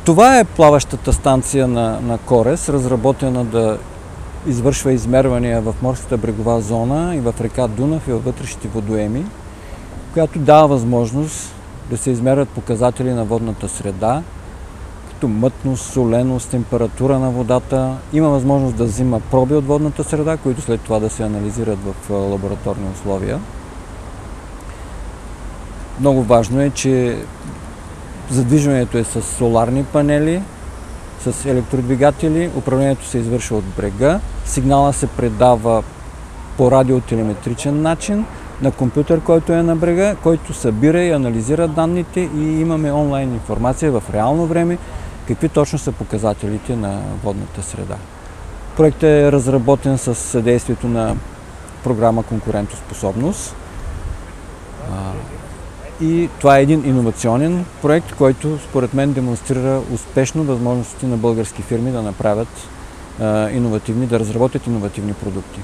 Това е плаващата станция на Корес, разработена да извършва измервания в морската брегова зона и в река Дунав и във вътрешните водоеми, която дава възможност да се измерят показатели на водната среда, като мътност, соленост, температура на водата. Има възможност да взима проби от водната среда, които след това да се анализират в лабораторни условия. Много важно е, че задвижването е с соларни панели, с електродвигатели, управлението се извършва от брега, сигнала се предава по радиотелеметричен начин на компютър, който е на брега, който събира и анализира данните и имаме онлайн информация в реално време какви точно са показателите на водната среда. Проектът е разработен с съдействието на програма Конкурентоспособност. И това е един иновационен проект, който според мен демонстрира успешно възможностите на български фирми да направят да разработят иновативни продукти.